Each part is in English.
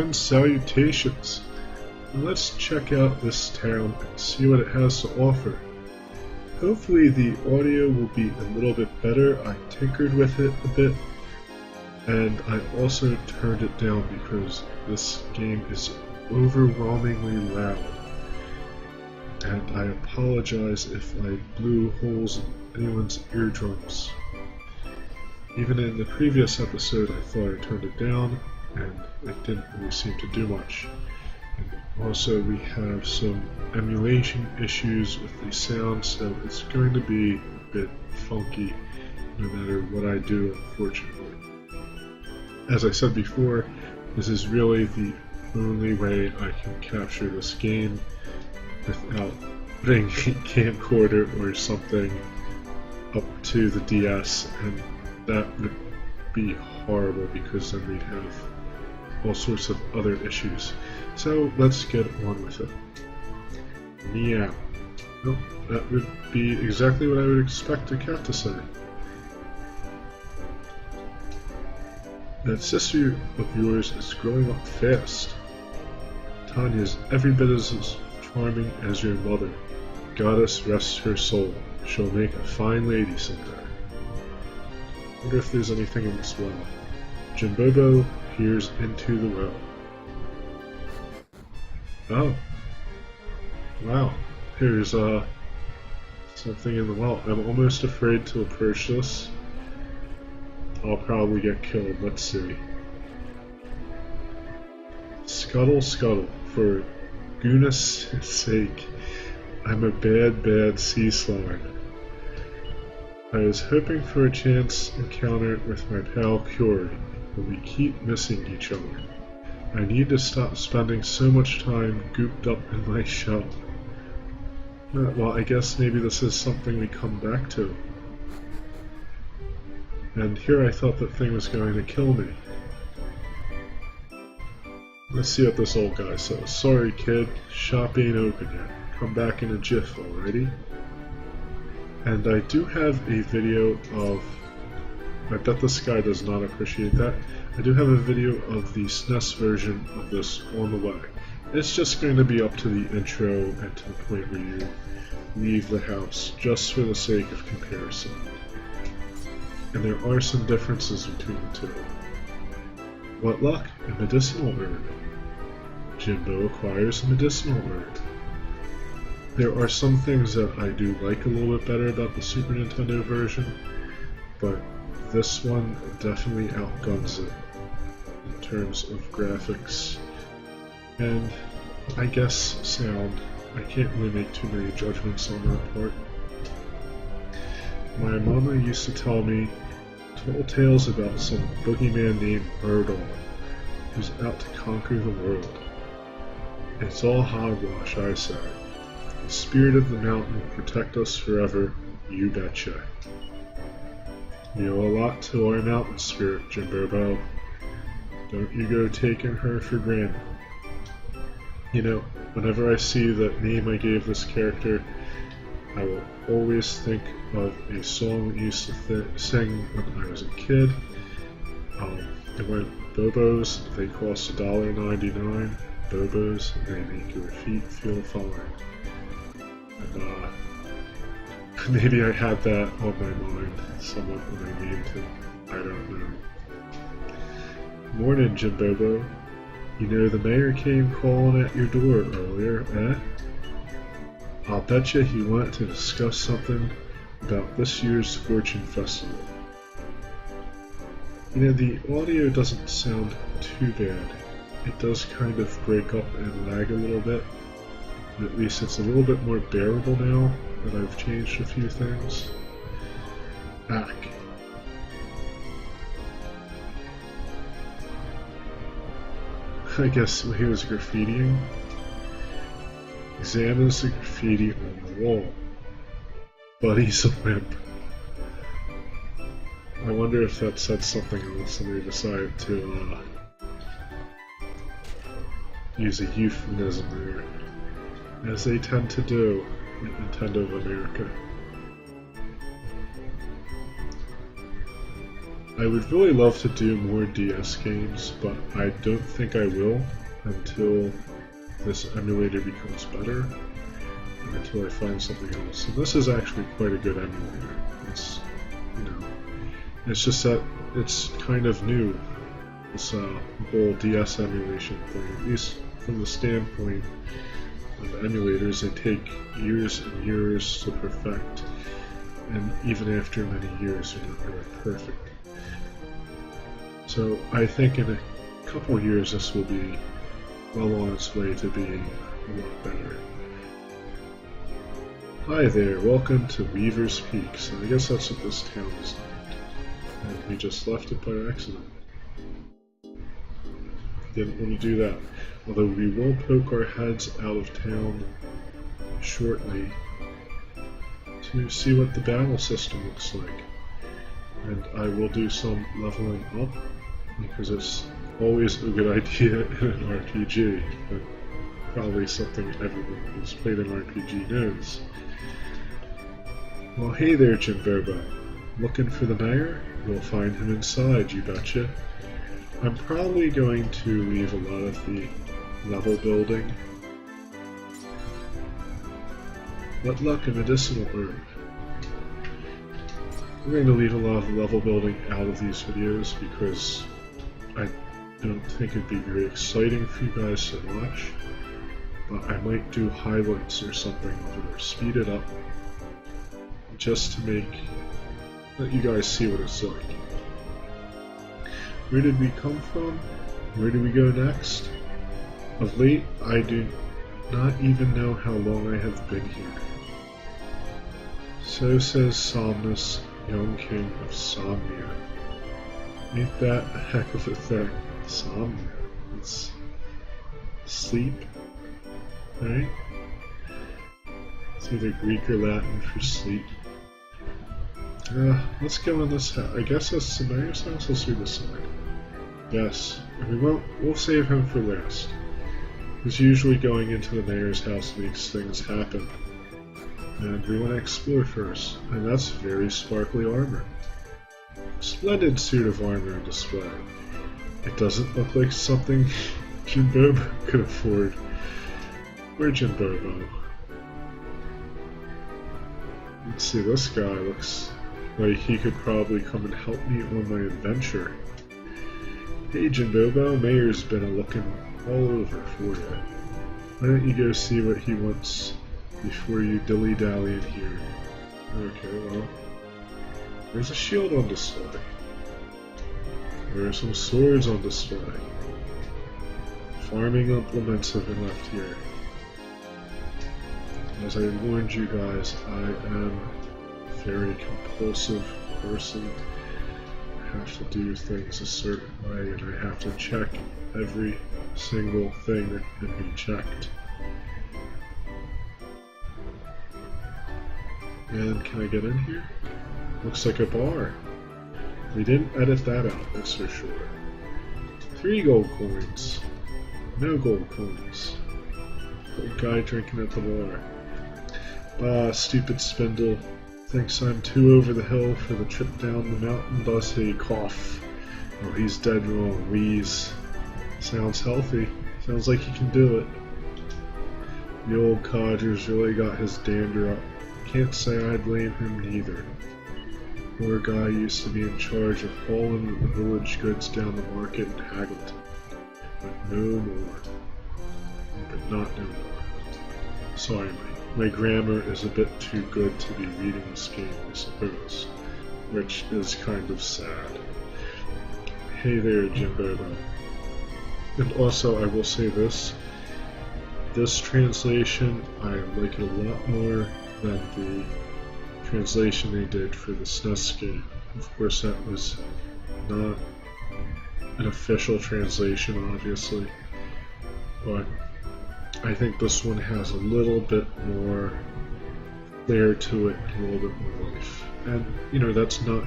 and salutations! Let's check out this town and see what it has to offer. Hopefully the audio will be a little bit better. I tinkered with it a bit, and I also turned it down because this game is overwhelmingly loud. And I apologize if I blew holes in anyone's eardrums. Even in the previous episode I thought I turned it down, and it didn't really seem to do much. And also we have some emulation issues with the sound, so it's going to be a bit funky no matter what I do, unfortunately. As I said before, this is really the only way I can capture this game without putting a camcorder or something up to the DS, and that would be horrible because then we'd have all sorts of other issues. So let's get on with it. Meow. Nope, that would be exactly what I would expect a cat to say. That sister of yours is growing up fast. Tanya's every bit as charming as your mother. Goddess rest her soul. She'll make a fine lady someday. Wonder if there's anything in this well. Jimbobo peers into the well. Oh. Wow. Here's something in the well. I'm almost afraid to approach this. I'll probably get killed. Let's see. Scuttle, scuttle. For goodness sake. I'm a bad sea slime. I was hoping for a chance encounter with my pal Curie, but we keep missing each other. I need to stop spending so much time gooped up in my shell. Well, I guess maybe this is something we come back to. And here I thought that thing was going to kill me. Let's see what this old guy says. Sorry kid, shop ain't open yet. Come back in a jiff, alrighty? And I do have a video of, I bet this guy does not appreciate that, I do have a video of the SNES version of this on the way. It's just going to be up to the intro and to the point where you leave the house, just for the sake of comparison. And there are some differences between the two. What luck? A medicinal herb. Jimbo acquires a medicinal herb. There are some things that I do like a little bit better about the Super Nintendo version, but this one definitely outguns it in terms of graphics and I guess sound. I can't really make too many judgments on that part. My mama used to tell me tall tales about some boogeyman named Birdall who's out to conquer the world. It's all hogwash, I say. The spirit of the mountain will protect us forever, you betcha. You owe a lot to our mountain spirit, Jimbobo. Don't you go taking her for granted. You know, whenever I see the name I gave this character, I will always think of a song we used to sing when I was a kid. It went, Bobos, they cost $1.99. Bobos, they make your feet feel fine. And maybe I had that on my mind somewhat when I named him. I don't know. Morning, Jimbobo. You know the mayor came calling at your door earlier, eh? I'll betcha he wanted to discuss something about this year's Fortune Festival. You know, the audio doesn't sound too bad. It does kind of break up and lag a little bit. At least it's a little bit more bearable now that I've changed a few things. Back. I guess he was graffitiing. Examines the graffiti on the wall. Buddy's a wimp. I wonder if that said something else and they decided to use a euphemism there. As they tend to do in Nintendo of America. I would really love to do more DS games, but I don't think I will. until this emulator becomes better, and until I find something else. And this is actually quite a good emulator. It's, you know, it's just that it's kind of new, this whole DS emulation thing, at least from the standpoint of emulators. They take years and years to perfect, and even after many years they're not really perfect. So I think in a couple of years this will be well on its way to being a lot better. Hi there, welcome to Weaver's Peaks, and I guess that's what this town is named. And we just left it by accident. Didn't want to do that. Although we will poke our heads out of town shortly to see what the battle system looks like. And I will do some leveling up, because it's always a good idea in an RPG, but probably something everyone who's played an RPG knows. Well, hey there, Jimbobo. Looking for the mayor? You'll find him inside, you betcha. I'm probably going to leave a lot of the level building. What luck, a medicinal herb. I'm going to leave a lot of the level building out of these videos because I don't think it'd be very exciting for you guys to watch. But I might do highlights or something or speed it up just to let you guys see what it's like. Where did we come from? Where do we go next? Of late, I do not even know how long I have been here. So says Somnus, young king of Somnia. Ain't that a heck of a thing? Somnia. It's sleep, right? It's either Greek or Latin for sleep. Let's go in this house. I guess that's the mayor's house. Let's do this side. Yes, we'll save him for last. Because usually going into the mayor's house makes things happen. And we want to explore first. And that's very sparkly armor. Splendid suit of armor on display. It doesn't look like something Jimbobo could afford. Where's Jimbobo? Let's see, this guy looks like he could probably come and help me on my adventure. Hey Jimbobo, Mayor's been a-looking all over for you. Why don't you go see what he wants before you dilly-dally in here? Okay, well, there's a shield on display. There are some swords on display. Farming implements have been left here. As I warned you guys, I am a very compulsive person. I have to do things a certain way, and I have to check every single thing that can be checked. And can I get in here? Looks like a bar. They didn't edit that out, that's for sure. 3 gold coins. No gold coins. Old guy drinking at the bar. Ah, stupid spindle. Thinks I'm too over the hill for the trip down the mountain, does he? Cough. Oh, he's dead wrong. Wheeze. Sounds healthy. Sounds like he can do it. The old codger's really got his dander up. Can't say I blame him neither. Poor guy used to be in charge of hauling the village goods down the market in Haggleton. But no more. But not no more. Sorry, my grammar is a bit too good to be reading this game, I suppose. Which is kind of sad. Hey there, Jimbobo. And also, I will say this. This translation, I like it a lot more than the translation they did for the SNES game. Of course, that was not an official translation, obviously. But I think this one has a little bit more flair to it, a little bit more life. And, you know, that's not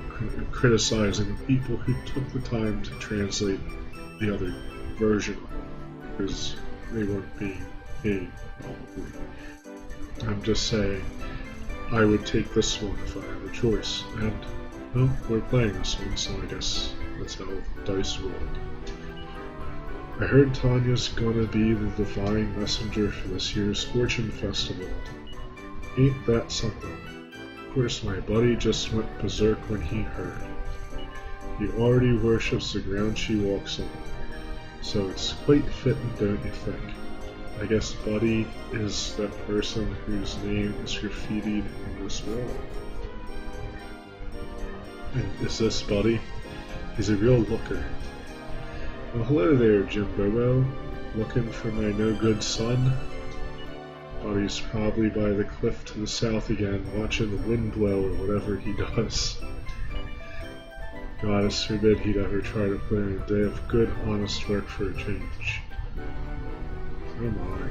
criticizing the people who took the time to translate the other version, because they weren't being paid, probably. I'm just saying, I would take this one if I had a choice. And, well, we're playing this one, so I guess that's how dice rolled. I heard Tanya's gonna be the divine messenger for this year's Fortune Festival. Ain't that something? Of course, my buddy just went berserk when he heard. He already worships the ground she walks on, so it's quite fitting, don't you think? I guess Buddy is that person whose name is graffitied in this wall. And is this Buddy? He's a real looker. Well, hello there, Jimbobo. Looking for my no-good son? Buddy's probably by the cliff to the south again, watching the wind blow or whatever he does. Goddess forbid he'd ever try to put in a day of good, honest work for a change. Oh my.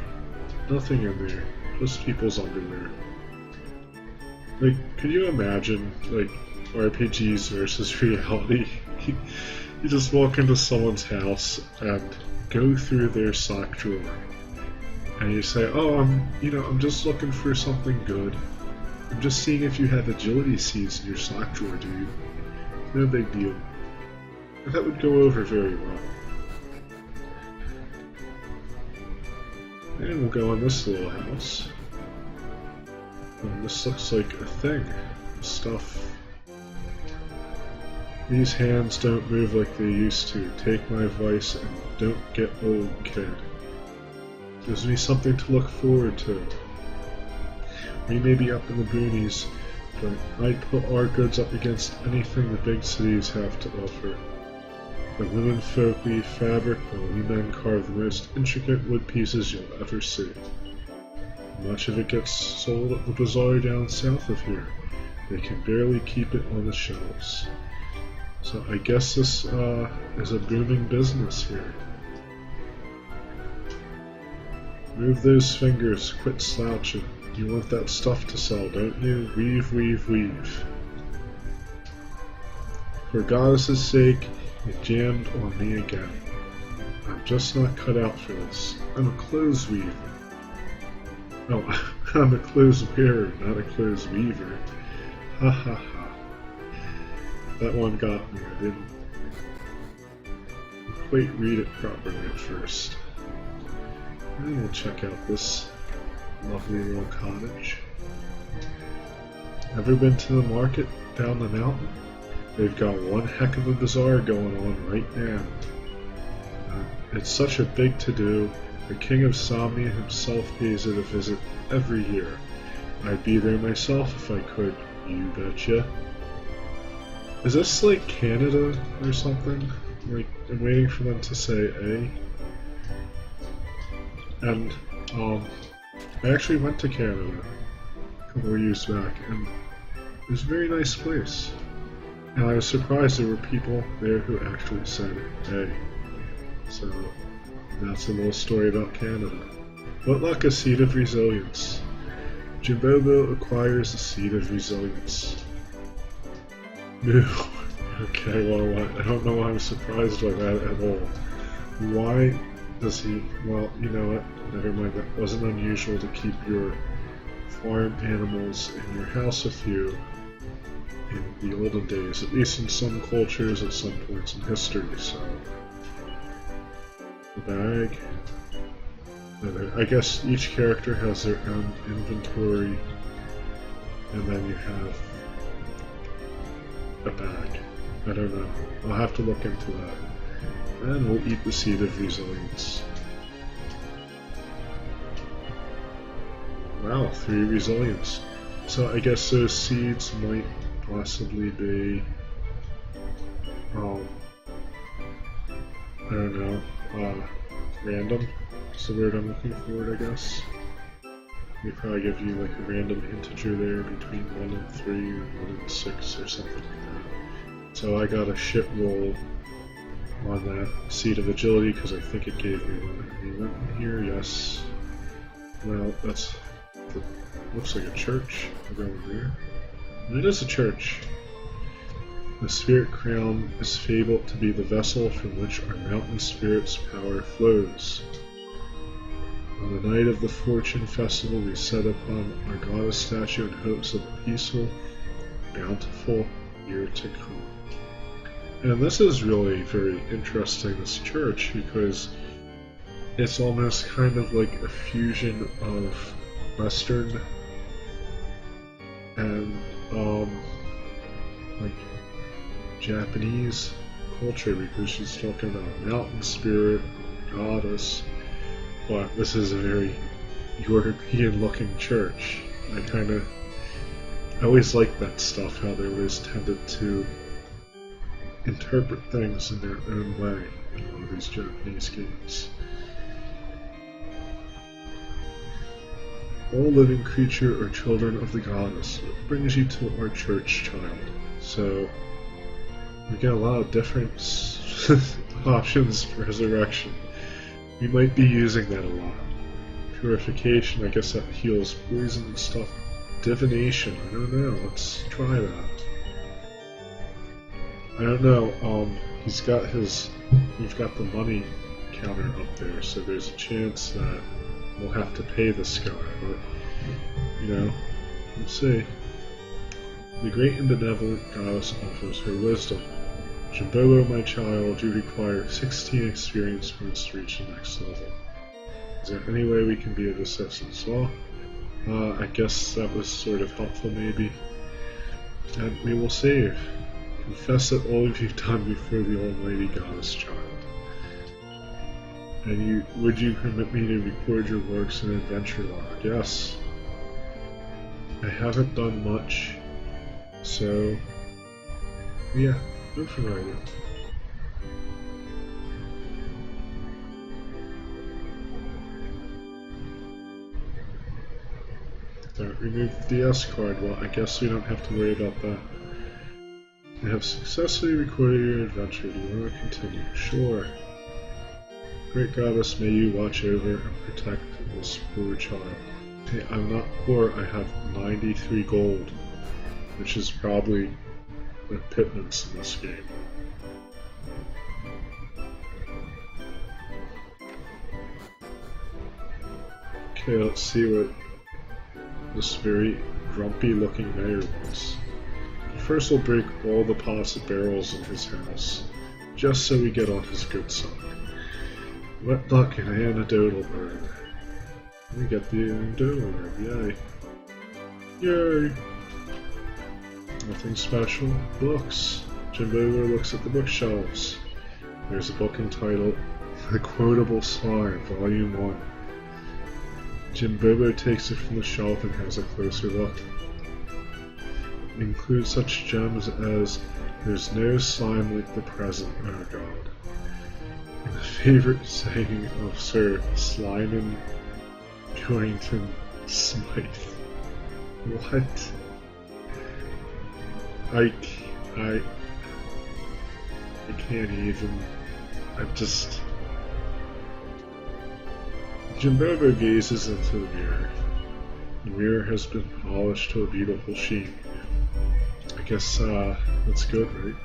Nothing in there. Just people's underwear. Like, could you imagine, like, RPGs versus reality? You just walk into someone's house and go through their sock drawer. And you say, oh, I'm just looking for something good. I'm just seeing if you have agility seeds in your sock drawer, dude. No big deal. That would go over very well. And we'll go in this little house. And this looks like a thing. Stuff. These hands don't move like they used to. Take my advice and don't get old, kid. Gives me something to look forward to. We may be up in the boonies, but I'd put our goods up against anything the big cities have to offer. The women folk weave fabric, while we men carve the most intricate wood pieces you'll ever see. Much of it gets sold at the bazaar down south of here. They can barely keep it on the shelves. So I guess this is a booming business here. Move those fingers, quit slouching. You want that stuff to sell, don't you? Weave, weave, weave. For Goddess's sake, you jammed on me again. I'm just not cut out for this. I'm a clothes weaver. No, I'm a clothes wearer, not a clothes weaver. Ha ha ha. That one got me. I didn't quite read it properly at first. And we'll check out this lovely little cottage. Ever been to the market down the mountain? They've got one heck of a bazaar going on right now. It's such a big to-do. The King of Somnia himself pays it a visit every year. I'd be there myself if I could, you betcha. Is this like Canada or something? Like, I'm waiting for them to say A. And, I actually went to Canada a couple of years back, and it was a very nice place. And I was surprised there were people there who actually said A. So, that's a little story about Canada. What luck, a seed of resilience. Jimbobo acquires the seed of resilience. No. Okay, well, I don't know why I'm surprised by that at all. Why does he... Well, you know what? Never mind, that wasn't unusual to keep your farm animals in your house with you in the olden days, at least in some cultures at some points in history, so... The bag... I guess each character has their own inventory, and then you have a bag. I don't know. I'll have to look into that. And we'll eat the seed of resilience. Wow, 3 resilience. So I guess those seeds might possibly be... I don't know. Random? That's the word I'm looking for, I guess. They probably give you like a random integer there between 1 and 3 or 1 and 6 or something like that. So I got a shit roll on that seed of agility because I think it gave me one. We went in here, yes. Well, that's... looks like a church. We'll go over there. And it is a church. The spirit crown is fabled to be the vessel from which our mountain spirit's power flows. On the night of the Fortune Festival, we set upon our goddess statue in hopes of a peaceful, bountiful year to come. And this is really very interesting, this church, because It's almost kind of like a fusion of Western and like Japanese culture, because she's talking about mountain spirit, goddess, but this is a very European-looking church. I always like that stuff, how they always tended to interpret things in their own way in a lot of these Japanese games. All living creature are children of the goddess. What brings you to our church, child? So, we get a lot of different options for resurrection. We might be using that a lot. Purification, I guess that heals poison and stuff. Divination, I don't know, let's try that. I don't know, we've got the money counter up there, so there's a chance that we'll have to pay this guy, but, you know, we'll see. The great and benevolent goddess offers her wisdom. Jimbobo, my child, you require 16 experience points to reach the next level. Is there any way we can be of assistance? Well, I guess that was sort of helpful, maybe. And we will save. Confess that all of you've done before the Almighty Goddess, child. And would you permit me to record your works in adventure log? Yes. I haven't done much, so yeah, go for writing. Don't remove the DS card. Well, I guess we don't have to worry about that. I have successfully recorded your adventure. Do you want to continue? Sure. Great Goddess, may you watch over and protect this poor child. Hey, I'm not poor, I have 93 gold, which is probably a pittance in this game. Okay, let's see what this very grumpy looking mayor wants. First we'll break all the pots and barrels in his house, just so we get on his good side. Wet luck and anecdotal bird. We get the anecdotal bird, yay. Yay! Nothing special. Books. Jimbobo looks at the bookshelves. There's a book entitled The Quotable Slime, Volume 1. Jimbobo takes it from the shelf and has a closer look. It includes such gems as There's no slime like the present, oh god. And the favorite saying of Sir Slyman Purrington Smythe. What? I can't even. Jimbobo gazes into the mirror. The mirror has been polished to a beautiful sheen. I guess, that's good, right?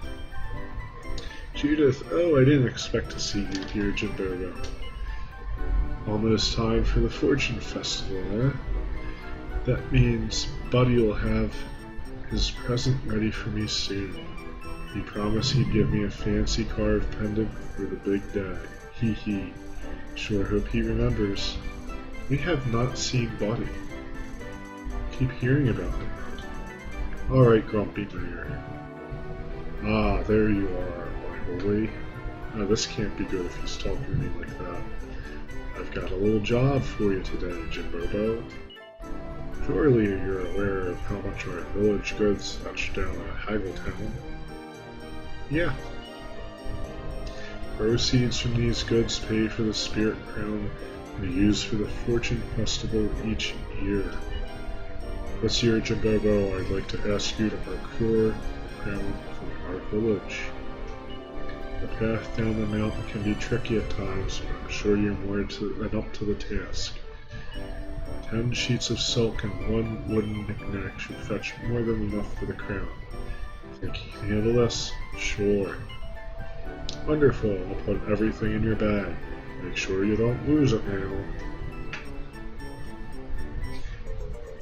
Judith, oh, I didn't expect to see you here, Jimbobo. Almost time for the Fortune Festival, eh? That means Buddy will have his present ready for me soon. He promised he'd give me a fancy carved pendant for the big day. Hee hee. Sure hope he remembers. We have not seen Buddy. Keep hearing about him. Alright, Grumpy Mayor. Ah, there you are, my holy. Now this can't be good if he's talking to me like that. I've got a little job for you today, Jimbobo. Surely you're aware of how much our village goods fetch down at Haggletown. Yeah. Proceeds from these goods pay for the Spirit Crown we use for the Fortune Festival each year. This year, Jimbobo, I'd like to ask you to procure the crown from our village. The path down the mountain can be tricky at times, but I'm sure you're more than up to the task. 10 sheets of silk and 1 wooden knick-knack should fetch more than enough for the crown. Think you can handle this? Sure. Wonderful, I'll put everything in your bag. Make sure you don't lose it now.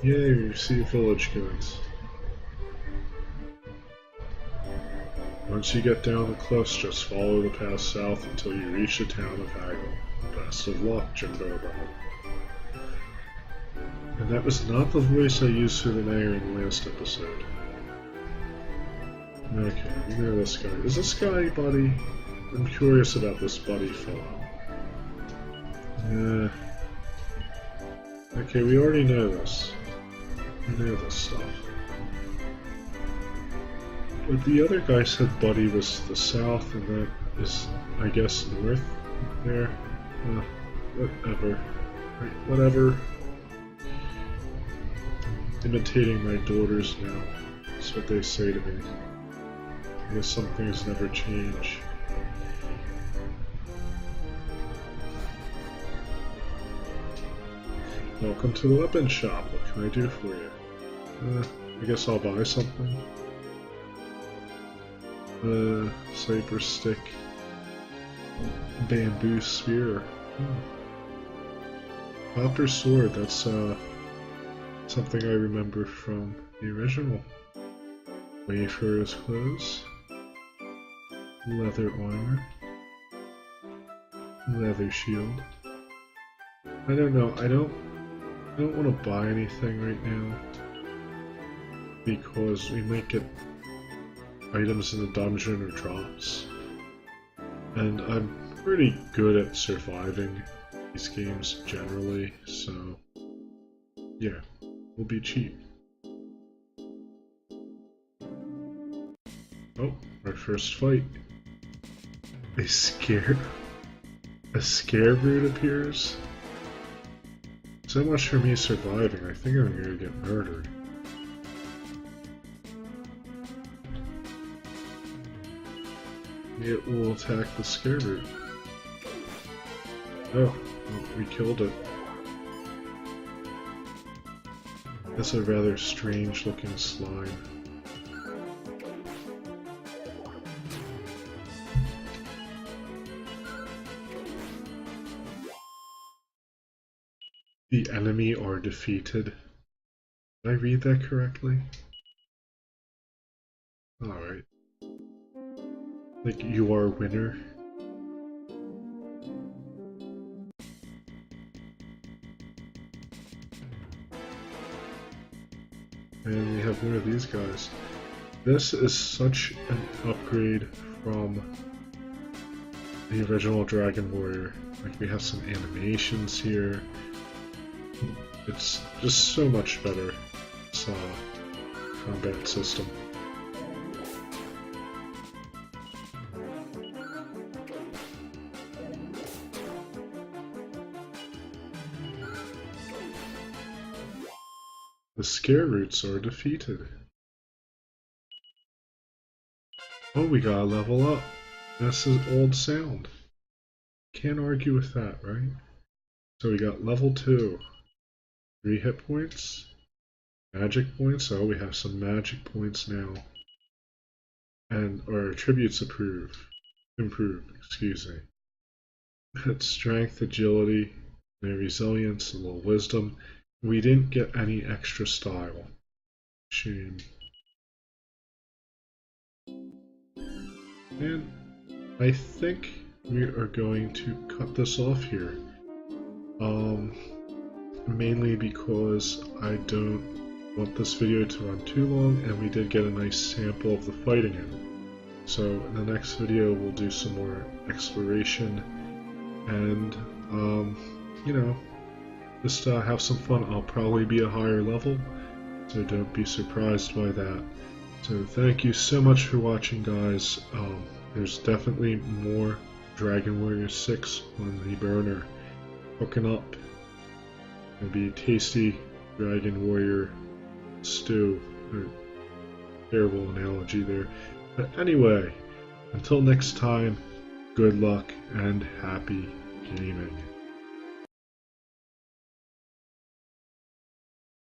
Yay, we receive village goods. Once you get down the cliffs, just follow the path south until you reach the town of Haggle. Best of luck, Jimbobo. And that was not the voice I used for the mayor in the last episode. Okay, we know this guy. Is this guy Buddy? I'm curious about this Buddy fellow. Okay, we already know this. We know this stuff. But the other guy said Buddy was the south, and that is, I guess, north there. Whatever. Right, whatever. Imitating my daughters now. That's what they say to me. I guess some things never change. Welcome to the weapon shop. What can I do for you? I guess I'll buy something. Cyber stick. Bamboo spear. Copper sword, that's something I remember from the original. Wayfarer's clothes. Leather armor. Leather shield. I don't know, I don't want to buy anything right now because we might get items in the dungeon or drops. And I'm pretty good at surviving these games generally, so yeah, we'll be cheap. Oh, our first fight. A scareroot appears? So much for me surviving, I think I'm gonna get murdered. It will attack the scareroot. Oh, we killed it. That's a rather strange looking slime. The enemy are defeated. Did I read that correctly? Alright. Like, you are a winner. And we have one of these guys. This is such an upgrade from the original Dragon Warrior. Like, we have some animations here. It's just so much better. It's combat system. The scareroots are defeated. Oh, we gotta level up. That's his old sound. Can't argue with that, right? So we got level 2. 3 hit points. Magic points. Oh, we have some magic points now. And our attributes improved, excuse me. It's strength, agility, and resilience, a little wisdom. We didn't get any extra style. Shame. And I think we are going to cut this off here. Mainly because I don't want this video to run too long, and we did get a nice sample of the fighting in. So in the next video we'll do some more exploration and you know, just have some fun. I'll probably be a higher level, so don't be surprised by that. So thank you so much for watching, guys. There's definitely more Dragon Warrior 6 on the burner cooking up. It'll be a tasty Dragon Warrior stew. Terrible analogy there. But anyway, until next time, good luck and happy gaming.